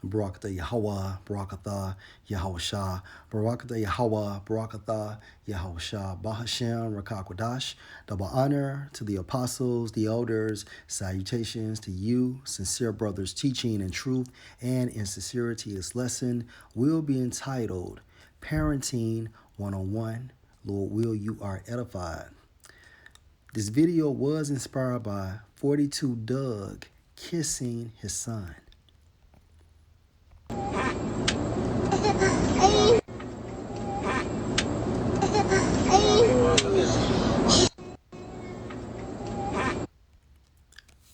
Barakatah Yahweh, Barakatah Yahweh Shah, Barakatah Yahweh, Barakatah Yahweh Shah, Bahashem, Rakakwadash. Double honor to the apostles, the elders, salutations to you, sincere brothers, teaching in truth and in sincerity. This lesson will be entitled Parenting 101. Lord, will you are edified. This video was inspired by 42 Doug kissing his son.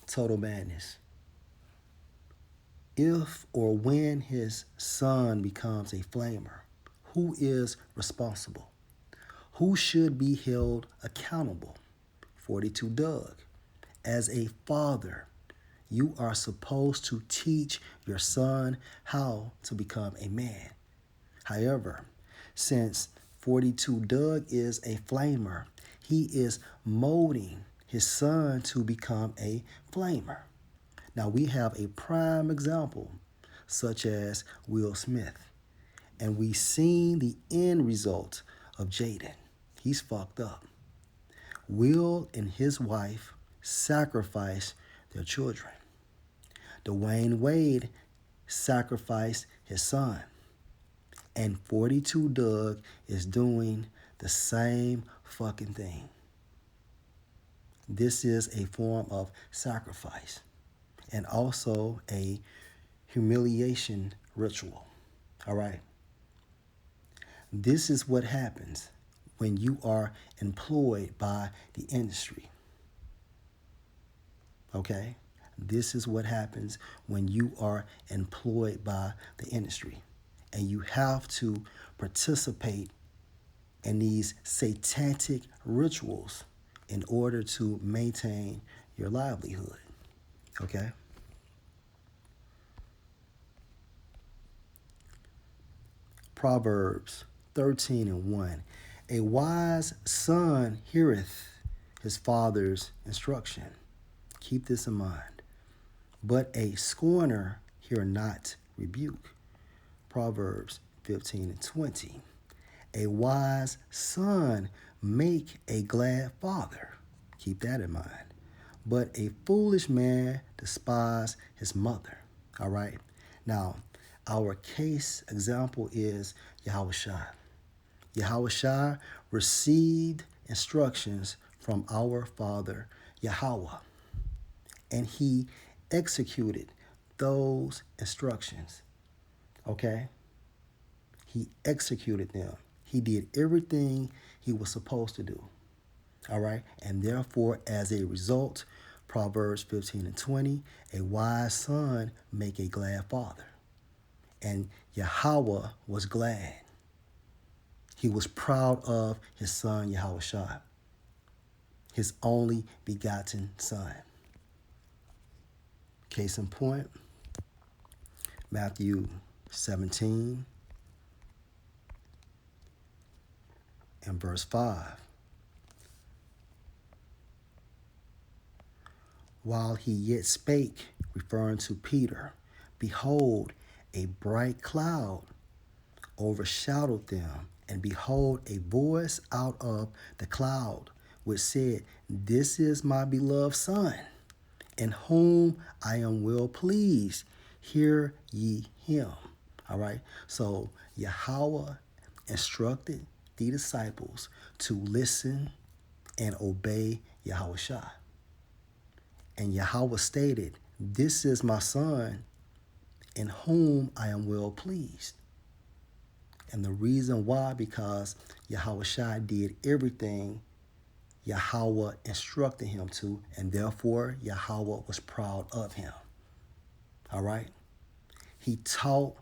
Total madness. If or when his son becomes a flamer, who is responsible? Who should be held accountable? 42 Doug. As a father, you are supposed to teach your son how to become a man. However, since 42 Doug is a flamer, he is molding his son to become a flamer. Now we have a prime example, such as Will Smith, and we've seen the end result of Jaden. He's fucked up. Will and his wife sacrificed their children. Dwayne Wade sacrificed his son. And 42 Doug is doing the same fucking thing. This is a form of sacrifice and also a humiliation ritual. All right. This is what happens when you are employed by the industry. Okay? This is what happens when you are employed by the industry. And you have to participate in these satanic rituals in order to maintain your livelihood. Okay? Proverbs 13:1. A wise son heareth his father's instruction. Keep this in mind. But a scorner hear not rebuke. Proverbs 15:20. A wise son make a glad father. Keep that in mind. But a foolish man despise his mother. All right. Now, our case example is Yahushua. Yahushua received instructions from our Father Yahweh, and he executed those instructions. Okay? He executed them. He did everything he was supposed to do. All right? And therefore, as a result, Proverbs 15:20, a wise son make a glad father. And Yahweh was glad. He was proud of his son Yahushua, his only begotten son. Case in point, Matthew 17 and verse 5. While he yet spake, referring to Peter, behold, a bright cloud overshadowed them, and behold, a voice out of the cloud, which said, This is my beloved Son, in whom I am well pleased. Hear ye him. All right. So Yahweh instructed the disciples to listen and obey Yahushua. And Yahweh stated, This is my son, in whom I am well pleased. And the reason why, because Yahushua did everything Yahweh instructed him to, and therefore Yahweh was proud of him. All right? He taught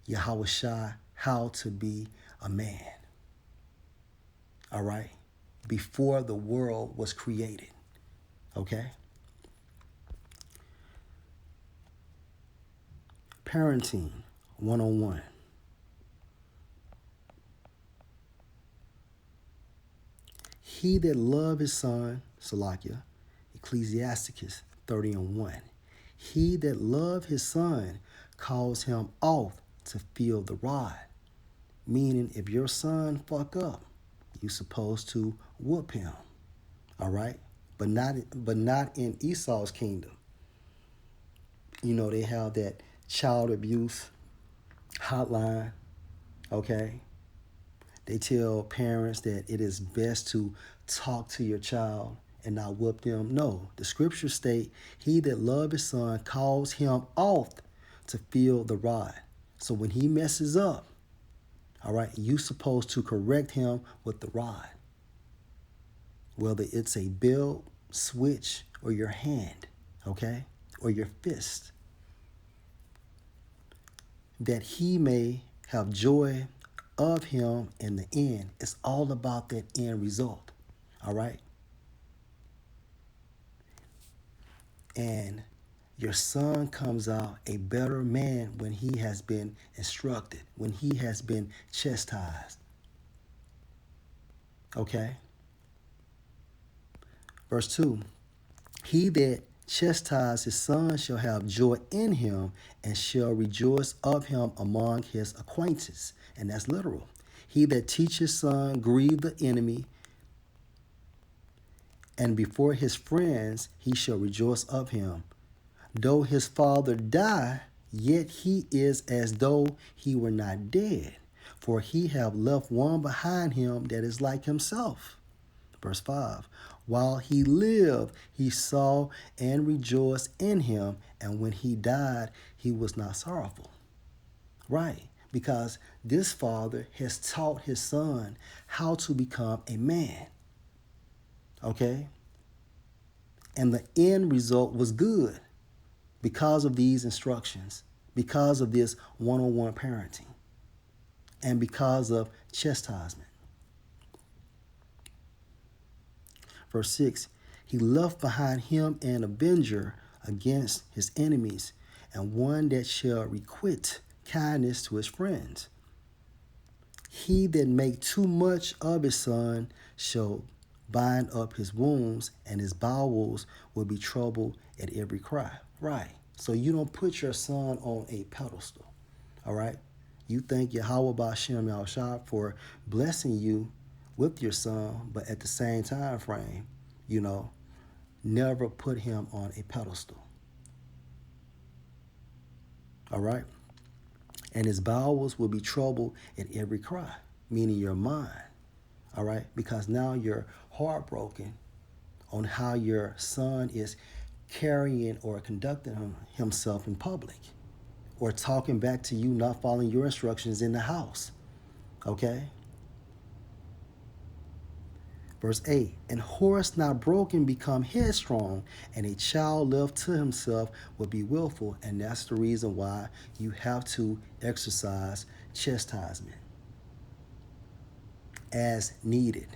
Yahushua how to be a man. All right? Before the world was created. Okay? Parenting 101. He that love his son, Salakia, Ecclesiasticus 30:1. He that love his son cause him oft to feel the rod. Meaning, if your son fuck up, you supposed to whoop him. All right, but not in Esau's kingdom. You know, they have that child abuse hotline. Okay, they tell parents that it is best to talk to your child and not whoop them. No, the scriptures state, he that love his son calls him oft to feel the rod. So when he messes up, all right, you supposed to correct him with the rod. Whether it's a belt, switch, or your hand, okay, or your fist, that he may have joy of him in the end. It's all about that end result, all right? And your son comes out a better man when he has been instructed, when he has been chastised, okay? Verse 2, he that chastises his son shall have joy in him and shall rejoice of him among his acquaintances. And that's literal. He that teaches son grieve the enemy, and before his friends he shall rejoice of him. Though his father die, yet he is as though he were not dead, for he have left one behind him that is like himself. Verse 5, while he lived, he saw and rejoiced in him, and when he died, he was not sorrowful. Right, because this father has taught his son how to become a man. Okay? And the end result was good because of these instructions, because of this one-on-one parenting, and because of chastisement. Verse 6, he left behind him an avenger against his enemies, and one that shall requite kindness to his friends. He that make too much of his son shall bind up his wounds, and his bowels will be troubled at every cry. Right. So you don't put your son on a pedestal. All right. You thank Yahweh B'Shem Yahushua for blessing you with your son, but at the same time frame, you know, never put him on a pedestal. All right. And his bowels will be troubled at every cry, meaning your mind. All right. Because now you're heartbroken on how your son is carrying or conducting himself in public, or talking back to you, not following your instructions in the house. Okay. Verse 8, and horse not broken become headstrong, and a child left to himself will be willful. And that's the reason why you have to exercise chastisement as needed.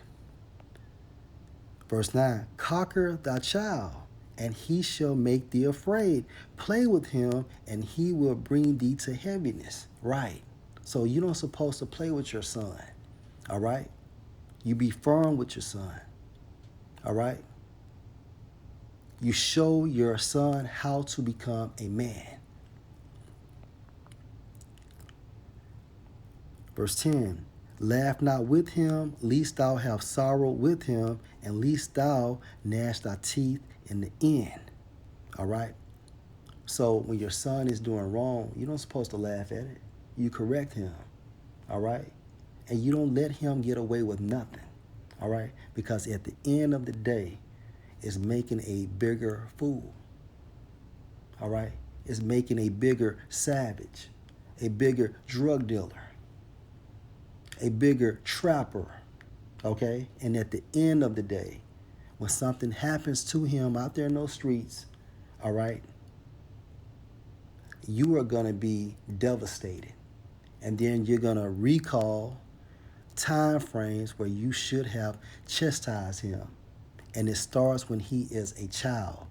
Verse 9, conquer thy child, and he shall make thee afraid. Play with him, and he will bring thee to heaviness. Right. So you don't supposed to play with your son. All right. You be firm with your son. All right. You show your son how to become a man. Verse 10, laugh not with him, lest thou have sorrow with him, and lest thou gnash thy teeth in the end. All right. So when your son is doing wrong, you don't supposed to laugh at it. You correct him. All right. And you don't let him get away with nothing. All right. Because at the end of the day, it's making a bigger fool. All right. It's making a bigger savage, a bigger drug dealer, a bigger trapper. Okay. And at the end of the day, when something happens to him out there in those streets, all right, you are going to be devastated. And then you're going to recall time frames where you should have chastised him. And it starts when he is a child.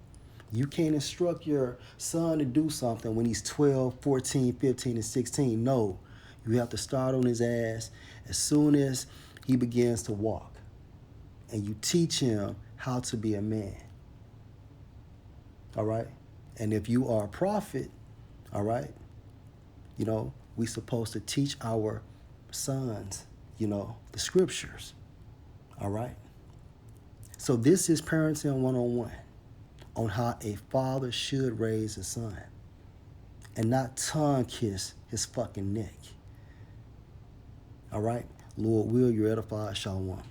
You can't instruct your son to do something when he's 12, 14, 15, and 16. No, you have to start on his ass as soon as he begins to walk. And you teach him how to be a man. All right? And if you are a prophet, all right, You know, we supposed to teach our sons, you know, the scriptures. All right. So this is parenting 101 on how a father should raise a son and not tongue kiss his fucking neck. All right. Lord will, you're edified. Shalom.